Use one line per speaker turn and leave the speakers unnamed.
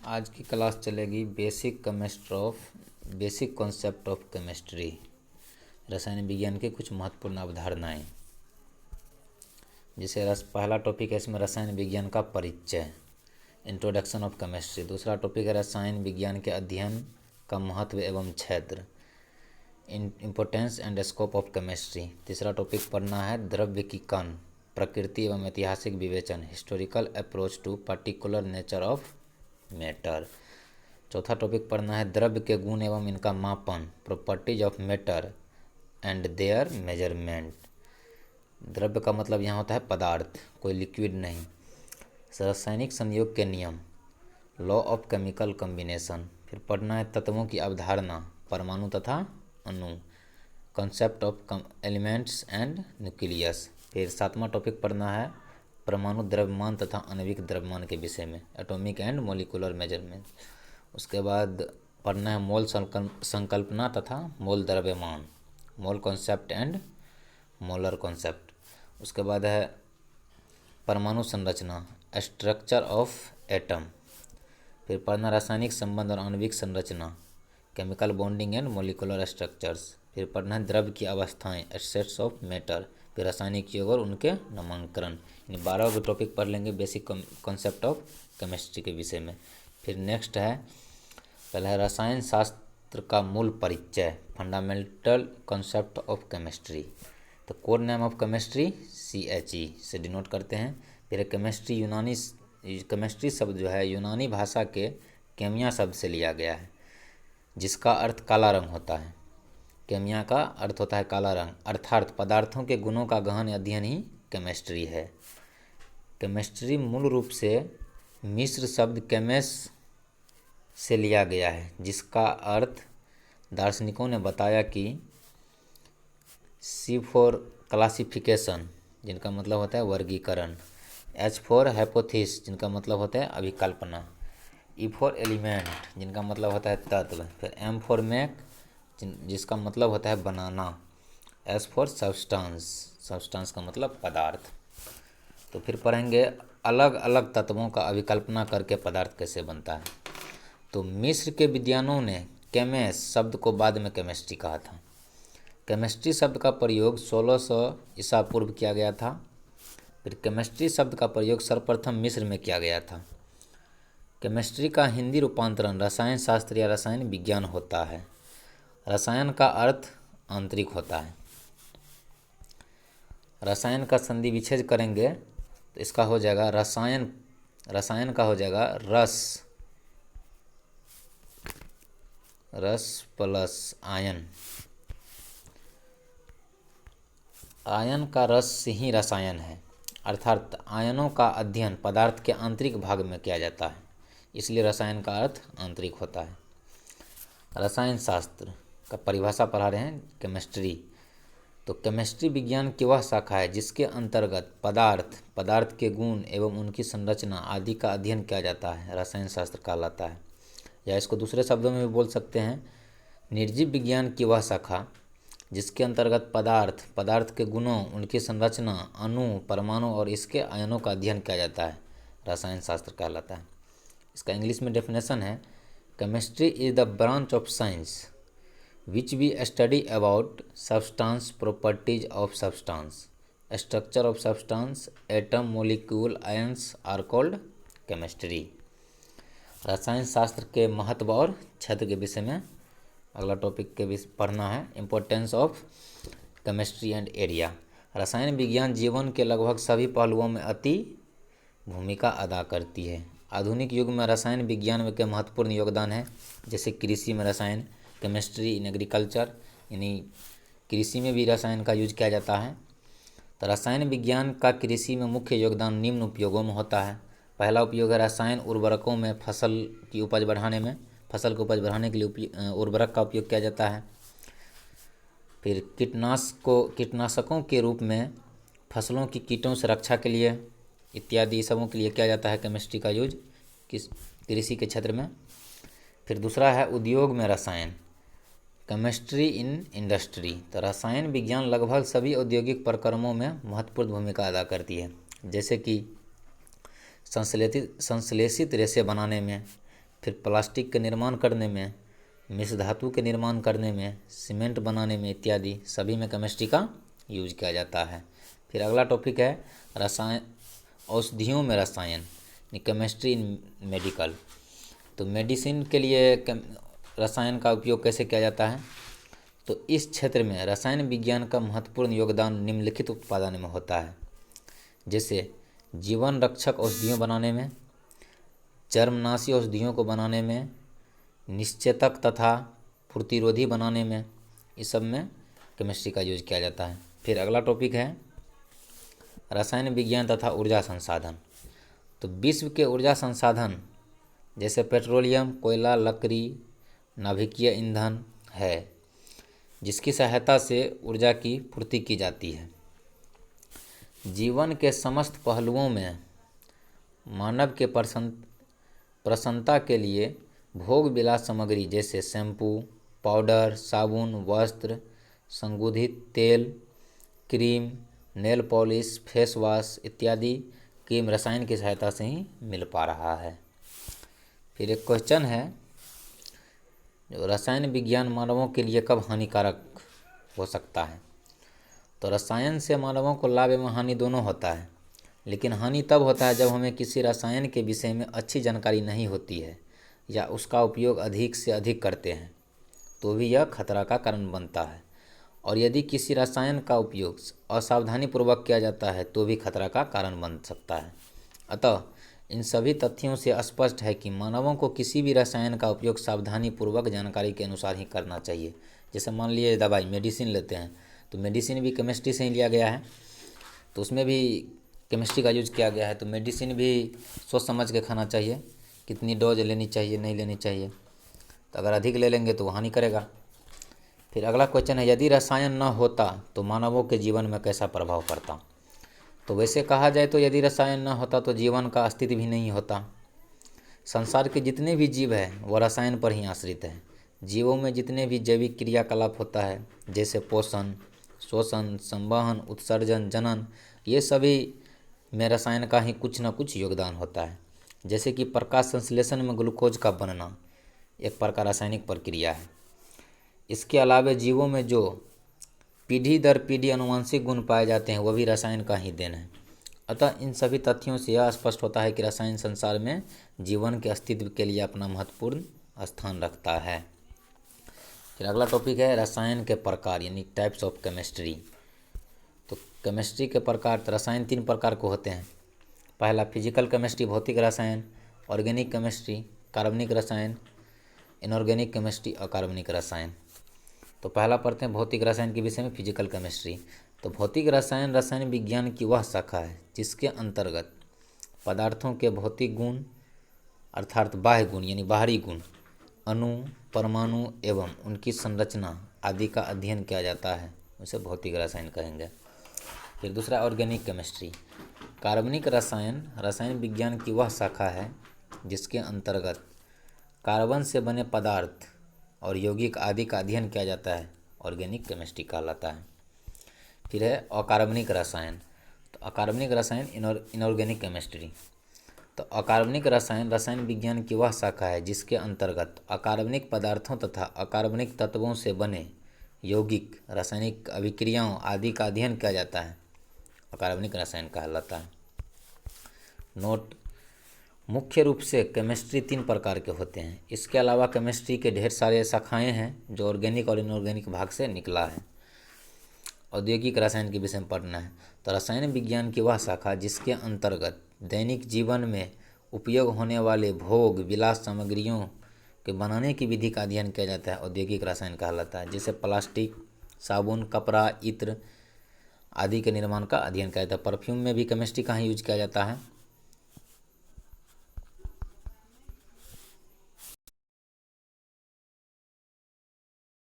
आज की क्लास चलेगी बेसिक कॉन्सेप्ट ऑफ केमिस्ट्री, रसायन विज्ञान के कुछ महत्वपूर्ण अवधारणाएं। जिसे पहला टॉपिक है इसमें रसायन विज्ञान का परिचय, इंट्रोडक्शन ऑफ केमिस्ट्री। दूसरा टॉपिक है रसायन विज्ञान के अध्ययन का महत्व एवं क्षेत्र, importance and scope of chemistry. तीसरा टॉपिक पढ़ना है द्रव्य की कण, प्रकृति एवं ऐतिहासिक विवेचन, historical approach to particular nature of matter. चौथा टॉपिक पढ़ना है द्रव्य के गुण एवं इनका मापन, properties of matter and their measurement. द्रव्य का मतलब यहाँ होता है पदार्थ, कोई लिक्विड नहीं। रासायनिक संयोग के नियम, लॉ ऑफ केमिकल कॉम्बिनेशन। फिर पढ़ना है तत्वों की अवधारणा, परमाणु तथा अणु, concept of elements and nucleus. फिर सातवां टॉपिक पढ़ना है परमाणु द्रव्यमान तथा आणविक द्रव्यमान के विषय में, एटॉमिक एंड मोलिकुलर मेजरमेंट। उसके बाद पढ़ना है मोल संकल्पना तथा मोल द्रव्यमान, mole concept and molar concept. उसके बाद है परमाणु संरचना, स्ट्रक्चर ऑफ एटम। फिर पढ़ना रासायनिक संबंध और आणविक संरचना, chemical bonding and molecular structures. फिर पढ़ना है द्रव्य की अवस्थाएं, स्टेट्स ऑफ मैटर। फिर रासायनिक योग और उनके नामांकन। इन 12 टॉपिक पढ़ लेंगे बेसिक कॉन्सेप्ट ऑफ केमिस्ट्री के विषय में। फिर नेक्स्ट है पहला है रसायन शास्त्र का मूल परिचय, फंडामेंटल कॉन्सेप्ट ऑफ केमिस्ट्री। तो code name of chemistry CHE से डिनोट करते हैं। फिर केमिस्ट्री केमिस्ट्री शब्द जो है यूनानी भाषा के केमिया शब्द से लिया गया है, जिसका अर्थ काला रंग होता है। केमिया का अर्थ होता है काला रंग, अर्थात पदार्थों के गुणों का गहन अध्ययन ही केमिस्ट्री है। केमिस्ट्री मूल रूप से मिस्र शब्द केमेस से लिया गया है, जिसका अर्थ दार्शनिकों ने बताया कि C फॉर क्लासिफिकेशन, जिनका मतलब होता है वर्गीकरण, H फॉर हाइपोथेसिस, जिनका मतलब होता है अभिकल्पना, E फॉर एलिमेंट, जिनका मतलब होता है तत्व, फिर M फॉर मेक, जिसका मतलब होता है बनाना, S फॉर सब्सटेंस, सब्सटेंस का मतलब पदार्थ। तो फिर पढ़ेंगे अलग अलग तत्वों का अभिकल्पना करके पदार्थ कैसे बनता है। तो मिस्र के विद्वानों ने केमेस शब्द को बाद में केमिस्ट्री कहा था। केमिस्ट्री शब्द का प्रयोग 1600 ईसा पूर्व किया गया था। फिर केमिस्ट्री शब्द का प्रयोग सर्वप्रथम मिस्र में किया गया था। केमिस्ट्री का हिंदी रूपांतरण रसायन शास्त्र या रसायन विज्ञान होता है। रसायन का अर्थ आंतरिक होता है। रसायन का संधि विच्छेद करेंगे तो इसका हो जाएगा रसायन का हो जाएगा रस प्लस आयन। आयन का रस ही रसायन है, अर्थात आयनों का अध्ययन पदार्थ के आंतरिक भाग में किया जाता है, इसलिए रसायन का अर्थ आंतरिक होता है। रसायन शास्त्र का परिभाषा पढ़ा रहे हैं केमिस्ट्री। तो केमिस्ट्री विज्ञान की वह शाखा है जिसके अंतर्गत पदार्थ के गुण एवं उनकी संरचना आदि का अध्ययन किया जाता है, रसायन शास्त्र कहलाता है। या इसको दूसरे शब्दों में भी बोल सकते हैं, निर्जीव विज्ञान की वह शाखा जिसके अंतर्गत पदार्थ के गुणों, उनकी संरचना, अणु, परमाणु और इसके आयनों का अध्ययन किया जाता है, रसायन शास्त्र कहलाता है। इसका इंग्लिश में डेफिनेशन है, chemistry is the branch of science which we study about substance, properties of substance, structure of substance, atom, molecule, ions are called chemistry। रसायन शास्त्र के महत्व और क्षेत्र के विषय में अगला टॉपिक के विषय पढ़ना है, importance of chemistry and area. रसायन विज्ञान जीवन के लगभग सभी पहलुओं में अति भूमिका अदा करती है। आधुनिक युग में रसायन विज्ञान के महत्वपूर्ण योगदान है, जैसे कृषि में रसायन, केमिस्ट्री इन एग्रीकल्चर, यानी कृषि में भी रसायन का यूज किया जाता है। तो रसायन विज्ञान का कृषि में मुख्य योगदान निम्न उपयोगों में होता है। पहला उपयोग है रसायन उर्वरकों में, फसल की उपज बढ़ाने के लिए उर्वरक का उपयोग किया जाता है। फिर कीटनाशकों के रूप में फसलों की कीटों से रक्षा के लिए इत्यादि सबों के लिए किया जाता है केमिस्ट्री का यूज कृषि के क्षेत्र में। फिर दूसरा है उद्योग में रसायन, केमिस्ट्री इन इंडस्ट्री। तो रसायन विज्ञान लगभग सभी औद्योगिक प्रक्रमों में महत्वपूर्ण भूमिका अदा करती है, जैसे कि संश्लेषित रेशे बनाने में, फिर प्लास्टिक के निर्माण करने में, मिश्र धातु के निर्माण करने में, सीमेंट बनाने में इत्यादि सभी में केमिस्ट्री का यूज किया जाता है। फिर अगला टॉपिक है रसायन, औषधियों में रसायन, केमिस्ट्री इन मेडिकल। तो मेडिसिन के लिए रसायन का उपयोग कैसे किया जाता है? तो इस क्षेत्र में रसायन विज्ञान का महत्वपूर्ण योगदान निम्नलिखित उत्पादन में होता है, जैसे जीवन रक्षक औषधियों बनाने में, जर्मनाशी औषधियों को बनाने में, निश्चेतक तथा प्रतिरोधी बनाने में, इस सब में केमिस्ट्री का यूज किया जाता है। फिर अगला टॉपिक है रसायन विज्ञान तथा ऊर्जा संसाधन। तो विश्व के ऊर्जा संसाधन जैसे पेट्रोलियम, कोयला, लकड़ी, नाभिकीय ईंधन है, जिसकी सहायता से ऊर्जा की पूर्ति की जाती है। जीवन के समस्त पहलुओं में मानव के प्रसन्नता के लिए भोग विलास सामग्री जैसे शैम्पू, पाउडर, साबुन, वस्त्र, संगोधित तेल, cream, nail polish, face wash इत्यादि की रसायन की सहायता से ही मिल पा रहा है। फिर एक क्वेश्चन है, जो रसायन विज्ञान मानवों के लिए कब हानिकारक हो सकता है? तो रसायन से मानवों को लाभ एवं हानि दोनों होता है, लेकिन हानि तब होता है जब हमें किसी रसायन के विषय में अच्छी जानकारी नहीं होती है या उसका उपयोग अधिक से अधिक करते हैं, तो भी यह खतरा का कारण बनता है। और यदि किसी रसायन का उपयोग असावधानीपूर्वक किया जाता है तो भी खतरा का कारण बन सकता है। अतः इन सभी तथ्यों से स्पष्ट है कि मानवों को किसी भी रसायन का उपयोग सावधानीपूर्वक जानकारी के अनुसार ही करना चाहिए। जैसे मान लिए दवाई, मेडिसिन लेते हैं, तो मेडिसिन भी केमिस्ट्री से ही लिया गया है, तो उसमें भी केमिस्ट्री का यूज किया गया है। तो मेडिसिन भी सोच समझ के खाना चाहिए, कितनी डोज लेनी चाहिए, नहीं लेनी चाहिए। तो अगर अधिक ले लेंगे तो हानि करेगा। फिर अगला क्वेश्चन है, यदि रसायन न होता तो मानवों के जीवन में कैसा प्रभाव पड़ता? तो वैसे कहा जाए तो यदि रसायन न होता तो जीवन का अस्तित्व भी नहीं होता। संसार के जितने भी जीव हैं वह रसायन पर ही आश्रित हैं। जीवों में जितने भी जैविक क्रियाकलाप होता है, जैसे पोषण, शोषण, संवहन, उत्सर्जन, जनन, ये सभी में रसायन का ही कुछ न कुछ योगदान होता है। जैसे कि प्रकाश संश्लेषण में ग्लूकोज का बनना एक प्रकार रासायनिक प्रक्रिया है। इसके अलावा जीवों में जो पीढ़ी दर पीढ़ी अनुवांशिक गुण पाए जाते हैं वह भी रसायन का ही देन है। अतः इन सभी तथ्यों से यह स्पष्ट होता है कि रसायन संसार में जीवन के अस्तित्व के लिए अपना महत्वपूर्ण स्थान रखता है। फिर अगला टॉपिक है रसायन के प्रकार यानी टाइप्स ऑफ केमिस्ट्री। तो केमिस्ट्री के प्रकार, रसायन 3 प्रकार के होते हैं। पहला फिजिकल केमिस्ट्री, भौतिक रसायन, ऑर्गेनिक केमिस्ट्री, कार्बनिक रसायन, इनऑर्गेनिक केमिस्ट्री, अकार्बनिक रसायन। तो पहला पढ़ते हैं भौतिक रसायन के विषय में, फिजिकल केमिस्ट्री। तो भौतिक रसायन रसायन विज्ञान की वह शाखा है जिसके अंतर्गत पदार्थों के भौतिक गुण अर्थात बाह्य गुण यानी बाहरी गुण, अणु, परमाणु एवं उनकी संरचना आदि का अध्ययन किया जाता है, उसे भौतिक रसायन कहेंगे। फिर दूसरा ऑर्गेनिक केमिस्ट्री। कार्बनिक रसायन रसायन विज्ञान की वह शाखा है जिसके अंतर्गत कार्बन से बने पदार्थ और यौगिक आदि का अध्ययन किया जाता है, ऑर्गेनिक केमिस्ट्री कहलाता है। फिर है अकार्बनिक रसायन। तो अकार्बनिक रसायन इनऑर्गेनिक केमिस्ट्री। तो अकार्बनिक रसायन रसायन विज्ञान की वह शाखा है जिसके अंतर्गत अकार्बनिक पदार्थों तथा अकार्बनिक तत्वों से बने यौगिक रासायनिक अभिक्रियाओं आदि का अध्ययन किया जाता है, अकार्बनिक रसायन कहलाता है। नोट: मुख्य रूप से केमिस्ट्री 3 प्रकार के होते हैं। इसके अलावा केमिस्ट्री के ढेर सारे शाखाएं हैं जो ऑर्गेनिक और इनऑर्गेनिक भाग से निकला है। औद्योगिक रसायन के विषय में पढ़ना है। तो रसायन विज्ञान की वह शाखा जिसके अंतर्गत दैनिक जीवन में उपयोग होने वाले भोग विलास सामग्रियों के बनाने की विधि का अध्ययन किया जाता है, औद्योगिक रसायन कहलाता है। जैसे प्लास्टिक, साबुन, कपड़ा, इत्र आदि के निर्माण का अध्ययन किया जाता है। परफ्यूम में भी केमिस्ट्री का ही यूज किया जाता है।